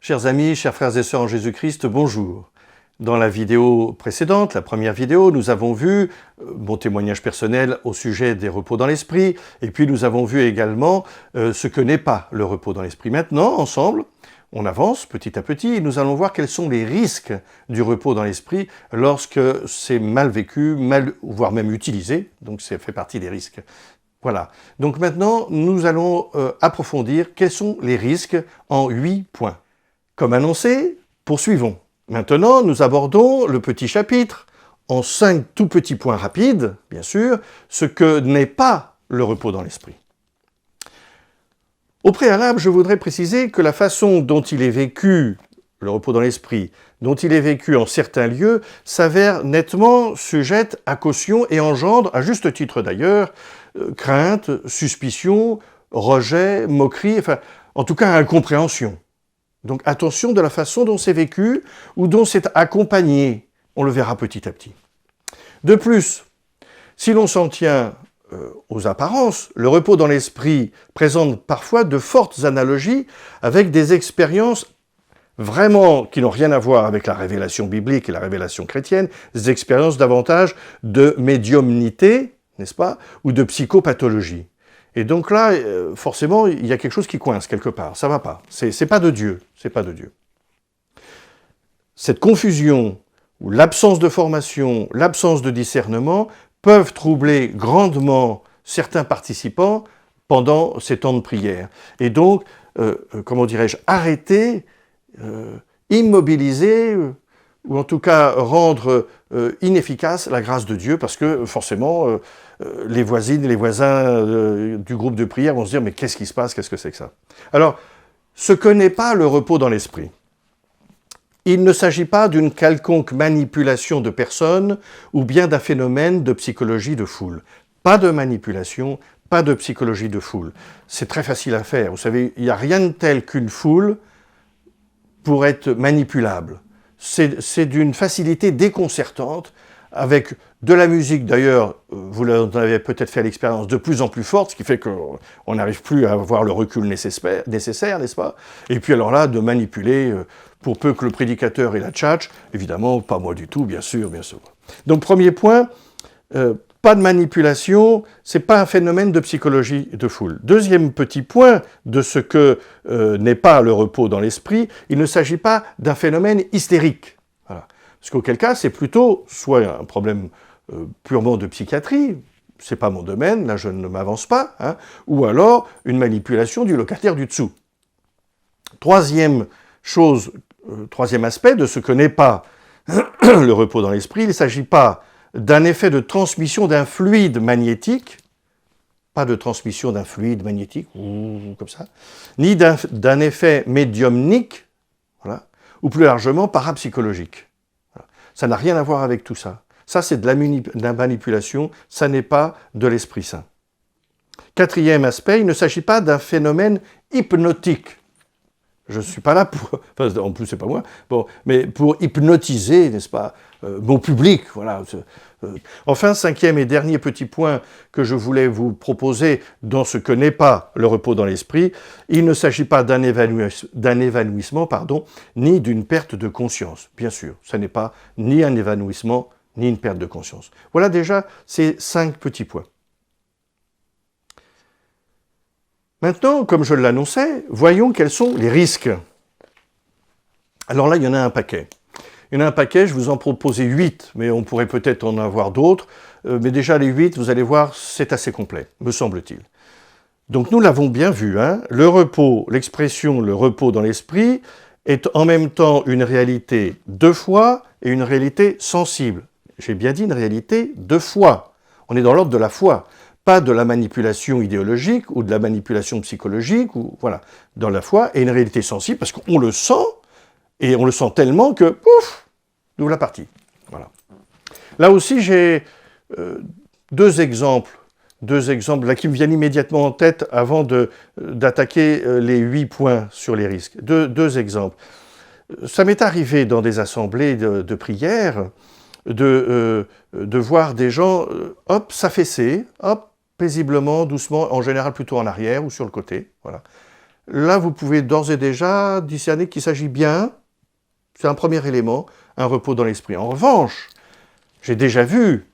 Chers amis, chers frères et sœurs en Jésus-Christ, bonjour. Dans la vidéo précédente, la première vidéo, nous avons vu mon témoignage personnel au sujet des repos dans l'esprit, et puis nous avons vu également ce que n'est pas le repos dans l'esprit. Maintenant, ensemble, on avance petit à petit et nous allons voir quels sont les risques du repos dans l'esprit lorsque c'est mal vécu, voire même utilisé, donc ça fait partie des risques. Voilà. Donc maintenant, nous allons approfondir quels sont les risques en 8 points. Comme annoncé, poursuivons. Maintenant, nous abordons le petit chapitre en 5 tout petits points rapides, bien sûr, ce que n'est pas le repos dans l'esprit. Au préalable, je voudrais préciser que la façon dont il est vécu, le repos dans l'esprit, dont il est vécu en certains lieux, s'avère nettement sujette à caution et engendre, à juste titre d'ailleurs, crainte, suspicion, rejet, moquerie, enfin, en tout cas incompréhension. Donc attention de la façon dont c'est vécu ou dont c'est accompagné. On le verra petit à petit. De plus, si l'on s'en tient aux apparences, le repos dans l'esprit présente parfois de fortes analogies avec des expériences vraiment qui n'ont rien à voir avec la révélation biblique et la révélation chrétienne, des expériences davantage de médiumnité, n'est-ce pas, ou de psychopathologie. Et donc là, forcément, il y a quelque chose qui coince quelque part. Ça va pas. C'est pas de Dieu. C'est pas de Dieu. Cette confusion, ou l'absence de formation, l'absence de discernement, peuvent troubler grandement certains participants pendant ces temps de prière. Et donc, comment dirais-je, arrêter, immobiliser, ou en tout cas rendre inefficace la grâce de Dieu, parce que forcément, les voisines et les voisins du groupe de prière vont se dire « mais qu'est-ce qui se passe? Qu'est-ce que c'est que ça ?» Alors, ce que n'est pas le repos dans l'esprit, il ne s'agit pas d'une quelconque manipulation de personnes ou bien d'un phénomène de psychologie de foule. Pas de manipulation, pas de psychologie de foule. C'est très facile à faire. Vous savez, il n'y a rien de tel qu'une foule pour être manipulable. C'est d'une facilité déconcertante, avec de la musique d'ailleurs, vous en avez peut-être fait l'expérience, de plus en plus forte, ce qui fait qu'on n'arrive plus à avoir le recul nécessaire, n'est-ce pas? Et puis alors là, de manipuler, pour peu que le prédicateur ait la tchatche, évidemment, pas moi du tout, bien sûr, bien sûr. Donc premier point, pas de manipulation, c'est pas un phénomène de psychologie de foule. Deuxième petit point de ce que n'est pas le repos dans l'esprit, il ne s'agit pas d'un phénomène hystérique. Voilà. Parce qu'auquel cas, c'est plutôt soit un problème purement de psychiatrie, c'est pas mon domaine, là je ne m'avance pas, hein, ou alors une manipulation du locataire du dessous. Troisième chose, troisième aspect de ce que n'est pas le repos dans l'esprit, il ne s'agit pas d'un effet de transmission d'un fluide magnétique, pas de transmission d'un fluide magnétique, comme ça, ni d'un effet médiumnique, voilà, ou plus largement parapsychologique. Voilà. Ça n'a rien à voir avec tout ça. Ça, c'est de la manipulation, ça n'est pas de l'Esprit Saint. Quatrième aspect, il ne s'agit pas d'un phénomène hypnotique. Je ne suis pas là pour... Enfin, en plus, c'est pas moi. Bon, mais pour hypnotiser, n'est-ce pas, mon public, voilà. Enfin, cinquième et dernier petit point que je voulais vous proposer dans ce que n'est pas le repos dans l'esprit, il ne s'agit pas d'un évanouissement, ni d'une perte de conscience. Bien sûr, ce n'est pas ni un évanouissement, ni une perte de conscience. Voilà déjà ces 5 petits points. Maintenant, comme je l'annonçais, voyons quels sont les risques. Alors là, il y en a un paquet. Il y en a un paquet, je vous en proposais 8, mais on pourrait peut-être en avoir d'autres. Mais déjà, les 8, vous allez voir, c'est assez complet, me semble-t-il. Donc nous l'avons bien vu, hein, le repos, l'expression « le repos dans l'esprit » est en même temps une réalité de foi et une réalité sensible. J'ai bien dit une réalité de foi. On est dans l'ordre de la foi. Pas de la manipulation idéologique ou de la manipulation psychologique, ou voilà, dans la foi, et une réalité sensible, parce qu'on le sent, et on le sent tellement que, pouf, nous la partie. Voilà. Là aussi, j'ai deux exemples là, qui me viennent immédiatement en tête avant d'attaquer les 8 points sur les risques. Deux exemples. Ça m'est arrivé dans des assemblées de prière de voir des gens, hop, s'affaisser, hop, paisiblement, doucement, en général plutôt en arrière ou sur le côté, voilà. là vous pouvez d'ores et déjà discerner qu'il s'agit bien, c'est un premier élément, un repos dans l'esprit. En revanche, j'ai déjà vu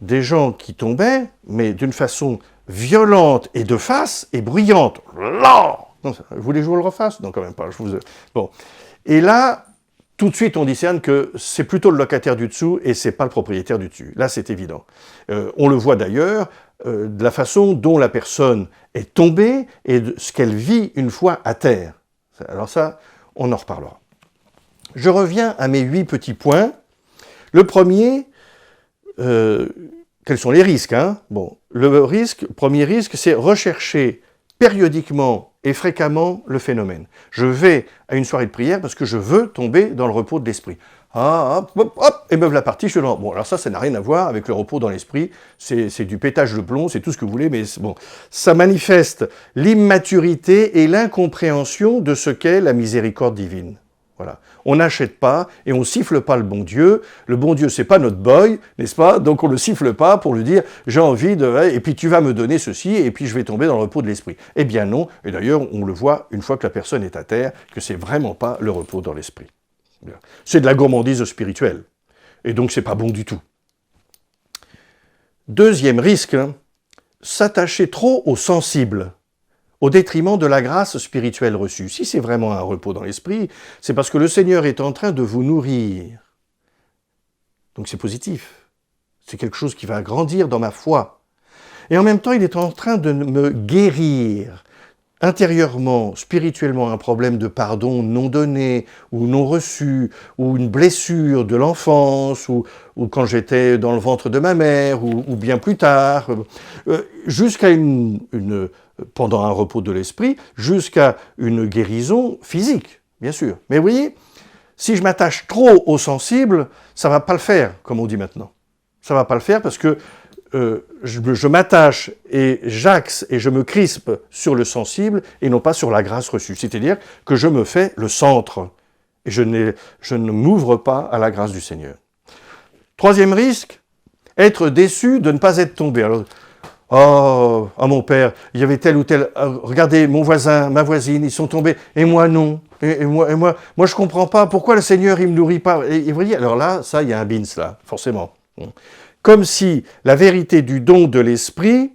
des gens qui tombaient, mais d'une façon violente et de face et bruyante. Là non, vous voulez que je vous le refasse? Non, quand même pas. Bon. Et là, tout de suite, on discerne que c'est plutôt le locataire du dessous et c'est pas le propriétaire du dessus. Là, c'est évident. On le voit d'ailleurs de la façon dont la personne est tombée et de ce qu'elle vit une fois à terre. Alors ça, on en reparlera. Je reviens à mes 8 petits points. Le premier, quels sont les risques, hein? Bon, premier risque, c'est rechercher périodiquement et fréquemment le phénomène. Je vais à une soirée de prière parce que je veux tomber dans le repos de l'esprit. Ah, hop, hop, hop, et me voilà parti, je suis dans... Bon, alors ça n'a rien à voir avec le repos dans l'esprit, c'est du pétage de plomb, c'est tout ce que vous voulez, mais bon, ça manifeste l'immaturité et l'incompréhension de ce qu'est la miséricorde divine. Voilà. On n'achète pas et on siffle pas le bon Dieu. Le bon Dieu, c'est pas notre boy, n'est-ce pas? Donc on le siffle pas pour lui dire j'ai envie de... Et puis tu vas me donner ceci et puis je vais tomber dans le repos de l'esprit. Eh bien non. Et d'ailleurs, on le voit une fois que la personne est à terre, que c'est vraiment pas le repos dans l'esprit. C'est de la gourmandise spirituelle. Et donc c'est pas bon du tout. Deuxième risque, hein, s'attacher trop aux sensibles, au détriment de la grâce spirituelle reçue. Si c'est vraiment un repos dans l'esprit, c'est parce que le Seigneur est en train de vous nourrir. Donc c'est positif. C'est quelque chose qui va grandir dans ma foi. Et en même temps, il est en train de me guérir intérieurement, spirituellement, un problème de pardon non donné, ou non reçu, ou une blessure de l'enfance, ou quand j'étais dans le ventre de ma mère, ou bien plus tard, jusqu'à pendant un repos de l'esprit, jusqu'à une guérison physique, bien sûr. Mais vous voyez, si je m'attache trop aux sensibles, ça ne va pas le faire, comme on dit maintenant. Ça ne va pas le faire parce que je m'attache et j'axe et je me crispe sur le sensible et non pas sur la grâce reçue. C'est-à-dire que je me fais le centre et je ne m'ouvre pas à la grâce du Seigneur. Troisième risque, être déçu de ne pas être tombé. Alors, oh, mon père, il y avait tel ou tel... regardez, mon voisin, ma voisine, ils sont tombés, et moi non. Et moi je comprends pas, pourquoi le Seigneur, il me nourrit pas? Et vous voyez, alors là, ça, il y a un bins là, forcément. Comme si la vérité du don de l'Esprit,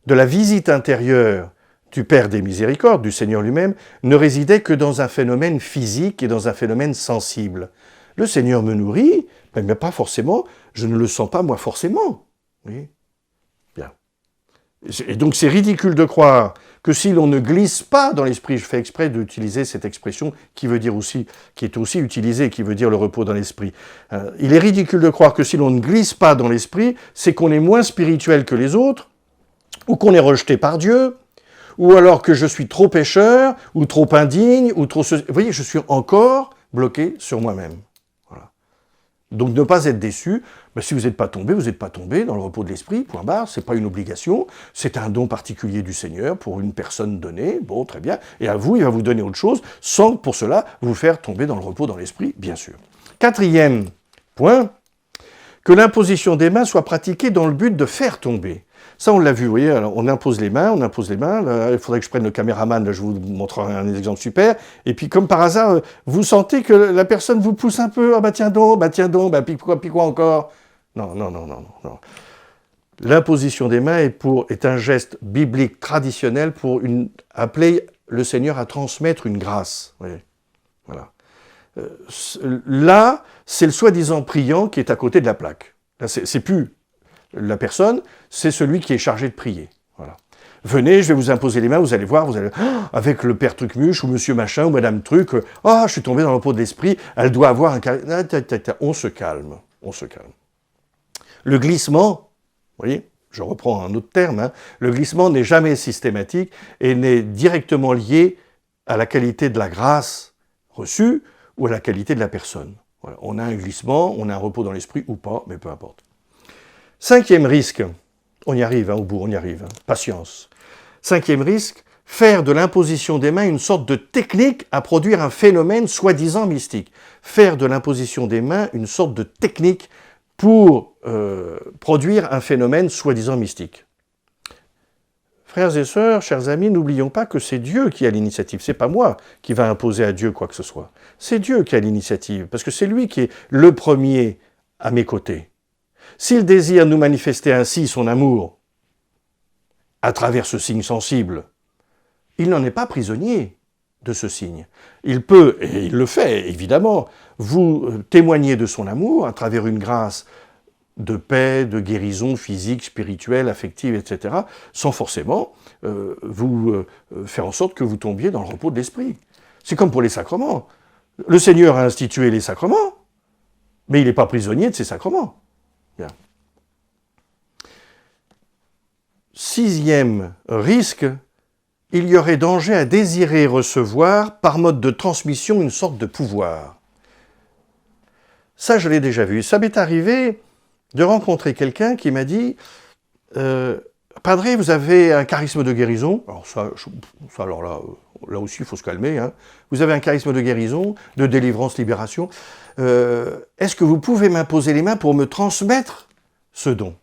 de la visite intérieure du Père des miséricordes, du Seigneur lui-même, ne résidait que dans un phénomène physique et dans un phénomène sensible. Le Seigneur me nourrit, mais pas forcément, je ne le sens pas moi forcément. Oui. Bien. Et donc c'est ridicule de croire que si l'on ne glisse pas dans l'esprit, je fais exprès d'utiliser cette expression qui est aussi utilisée, qui veut dire le repos dans l'esprit. Il est ridicule de croire que si l'on ne glisse pas dans l'esprit, c'est qu'on est moins spirituel que les autres, ou qu'on est rejeté par Dieu, ou alors que je suis trop pécheur, ou trop indigne, ou trop... Vous voyez, je suis encore bloqué sur moi-même. Voilà. Donc ne pas être déçu, si vous n'êtes pas tombé, vous n'êtes pas tombé dans le repos de l'esprit, point barre, c'est pas une obligation, c'est un don particulier du Seigneur pour une personne donnée, bon, très bien, et à vous, il va vous donner autre chose, sans pour cela vous faire tomber dans le repos dans l'esprit, bien sûr. Quatrième point, que l'imposition des mains soit pratiquée dans le but de faire tomber. Ça, on l'a vu, vous voyez, alors on impose les mains, là, il faudrait que je prenne le caméraman, là, je vous montrerai un exemple super, et puis comme par hasard, vous sentez que la personne vous pousse un peu, tiens donc, puis quoi encore? Non. L'imposition des mains est un geste biblique traditionnel pour appeler le Seigneur à transmettre une grâce. Oui. Voilà. Là, c'est le soi-disant priant qui est à côté de la plaque. Là, c'est plus la personne, c'est celui qui est chargé de prier. Voilà. Venez, je vais vous imposer les mains, vous allez voir, avec le père Trucmuche ou monsieur machin ou madame Truc, je suis tombé dans le pot de l'esprit, elle doit avoir un... On se calme. Le glissement, vous voyez, je reprends un autre terme, le glissement n'est jamais systématique et n'est directement lié à la qualité de la grâce reçue ou à la qualité de la personne. Voilà. On a un glissement, on a un repos dans l'esprit ou pas, mais peu importe. Cinquième risque, on y arrive au bout, on y arrive, patience. Cinquième risque, faire de l'imposition des mains une sorte de technique à produire un phénomène soi-disant mystique. Faire de l'imposition des mains une sorte de technique pour produire un phénomène soi-disant mystique. frères et sœurs, chers amis, n'oublions pas que c'est Dieu qui a l'initiative. C'est pas moi qui va imposer à Dieu quoi que ce soit. C'est Dieu qui a l'initiative, parce que c'est lui qui est le premier à mes côtés. S'il désire nous manifester ainsi son amour, à travers ce signe sensible, il n'en est pas prisonnier de ce signe. Il peut, et il le fait évidemment, vous témoigner de son amour à travers une grâce de paix, de guérison physique, spirituelle, affective, etc., sans forcément vous faire en sorte que vous tombiez dans le repos de l'esprit. C'est comme pour les sacrements. Le Seigneur a institué les sacrements, mais il n'est pas prisonnier de ces sacrements. Bien. 6e risque, il y aurait danger à désirer recevoir par mode de transmission une sorte de pouvoir. Ça, je l'ai déjà vu. Ça m'est arrivé de rencontrer quelqu'un qui m'a dit Padre, vous avez un charisme de guérison. Alors là aussi, il faut se calmer. Hein. Vous avez un charisme de guérison, de délivrance, libération. Est-ce que vous pouvez m'imposer les mains pour me transmettre ce don?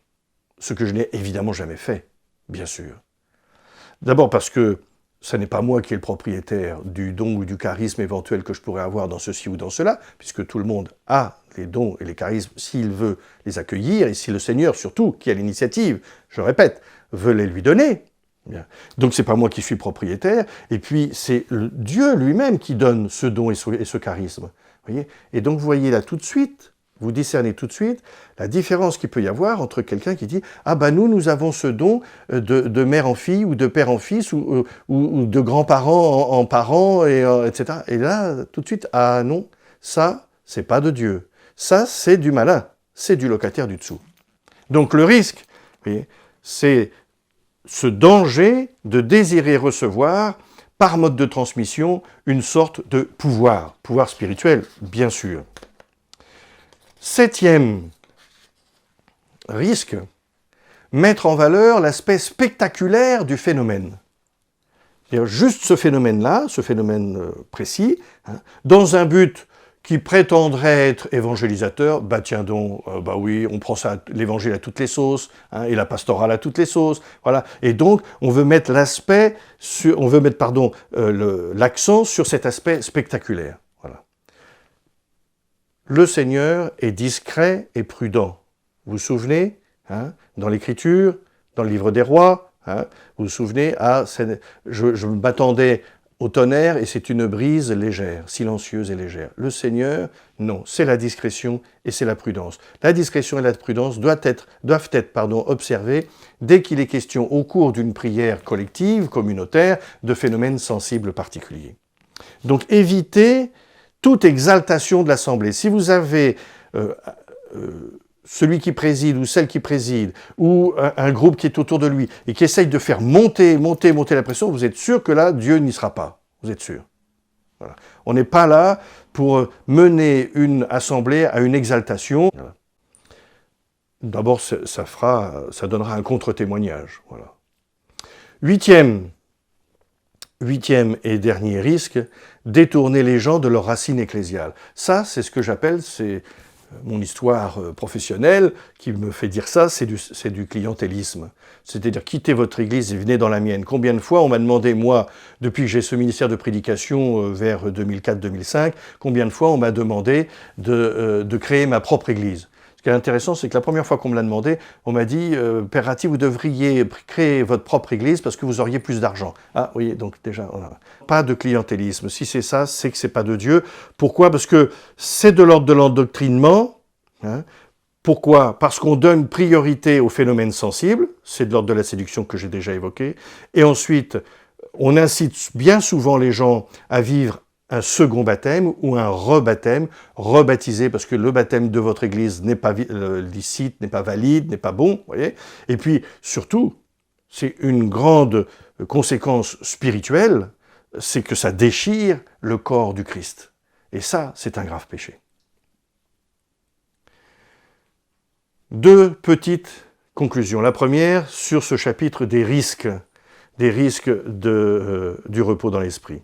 Ce que je n'ai évidemment jamais fait, bien sûr. D'abord parce que ce n'est pas moi qui est le propriétaire du don ou du charisme éventuel que je pourrais avoir dans ceci ou dans cela, puisque tout le monde a les dons et les charismes s'il veut les accueillir, et si le Seigneur surtout, qui a l'initiative, je répète, veut les lui donner. Bien. Donc c'est pas moi qui suis propriétaire, et puis c'est Dieu lui-même qui donne ce don et ce charisme. Voyez, et donc vous voyez là tout de suite, vous discernez tout de suite la différence qu'il peut y avoir entre quelqu'un qui dit « Ah ben nous avons ce don de mère en fille, ou de père en fils, ou de grands-parents en parents, etc. » Et là, tout de suite, ah non, ça, c'est pas de Dieu. Ça, c'est du malin, c'est du locataire du dessous. Donc le risque, vous voyez, c'est ce danger de désirer recevoir, par mode de transmission, une sorte de pouvoir spirituel, bien sûr. 7e risque, mettre en valeur l'aspect spectaculaire du phénomène. C'est-à-dire juste ce phénomène-là, ce phénomène précis, hein, dans un but qui prétendrait être évangélisateur, bah tiens donc, bah oui, on prend ça, l'évangile à toutes les sauces, hein, et la pastorale à toutes les sauces, voilà. Et donc, on veut mettre l'accent sur cet aspect spectaculaire. Le Seigneur est discret et prudent. Vous vous souvenez, hein, dans l'Écriture, dans le livre des rois, hein, vous vous souvenez, je m'attendais au tonnerre et c'est une brise légère, silencieuse et légère. Le Seigneur, non, c'est la discrétion et c'est la prudence. La discrétion et la prudence doivent être observées dès qu'il est question, au cours d'une prière collective, communautaire, de phénomènes sensibles particuliers. Donc évitez toute exaltation de l'Assemblée. Si vous avez celui qui préside ou celle qui préside, ou un groupe qui est autour de lui, et qui essaye de faire monter la pression, vous êtes sûr que là, Dieu n'y sera pas. Vous êtes sûr. Voilà. On n'est pas là pour mener une assemblée à une exaltation. Voilà. D'abord, ça donnera un contre-témoignage. Voilà. 8e et dernier risque, détourner les gens de leur racine ecclésiale. Ça, c'est ce que j'appelle, c'est mon histoire professionnelle qui me fait dire ça, c'est du clientélisme. C'est-à-dire, quittez votre église et venez dans la mienne. Combien de fois on m'a demandé, moi, depuis que j'ai ce ministère de prédication vers 2004-2005, combien de fois on m'a demandé de créer ma propre église. Ce qui est intéressant, c'est que la première fois qu'on me l'a demandé, on m'a dit « Père Ratti, vous devriez créer votre propre église parce que vous auriez plus d'argent. » Ah oui, donc déjà, voilà. Pas de clientélisme. Si c'est ça, c'est que c'est pas de Dieu. Pourquoi? Parce que c'est de l'ordre de l'endoctrinement. Hein. Pourquoi? Parce qu'on donne priorité aux phénomènes sensibles. C'est de l'ordre de la séduction que j'ai déjà évoqué. Et ensuite, on incite bien souvent les gens à vivre un second baptême ou un rebaptême, rebaptisé parce que le baptême de votre église n'est pas licite, n'est pas valide, n'est pas bon, voyez. Et puis, surtout, c'est une grande conséquence spirituelle, c'est que ça déchire le corps du Christ. Et ça, c'est un grave péché. 2 petites conclusions. La première, sur ce chapitre des risques du repos dans l'esprit.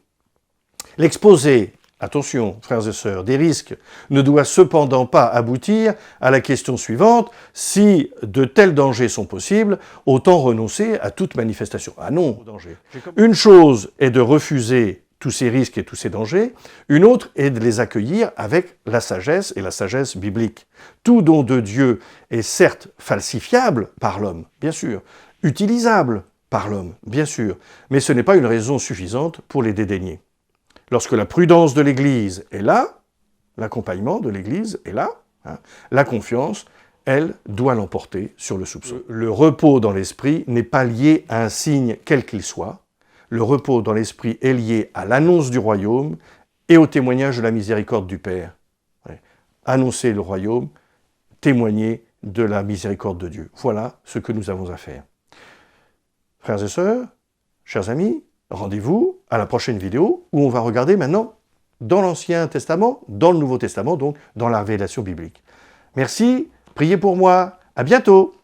L'exposé attention, frères et sœurs, des risques, ne doit cependant pas aboutir à la question suivante: si de tels dangers sont possibles, autant renoncer à toute manifestation. Ah non, une chose est de refuser tous ces risques et tous ces dangers, une autre est de les accueillir avec la sagesse et la sagesse biblique. Tout don de Dieu est certes falsifiable par l'homme, bien sûr, utilisable par l'homme, bien sûr, mais ce n'est pas une raison suffisante pour les dédaigner. Lorsque la prudence de l'Église est là, l'accompagnement de l'Église est là, la confiance, elle, doit l'emporter sur le soupçon. Le repos dans l'esprit n'est pas lié à un signe quel qu'il soit. Le repos dans l'esprit est lié à l'annonce du royaume et au témoignage de la miséricorde du Père. Annoncer le royaume, témoigner de la miséricorde de Dieu. Voilà ce que nous avons à faire. Frères et sœurs, chers amis, rendez-vous à la prochaine vidéo où on va regarder maintenant dans l'Ancien Testament, dans le Nouveau Testament, donc dans la révélation biblique. Merci, priez pour moi, à bientôt.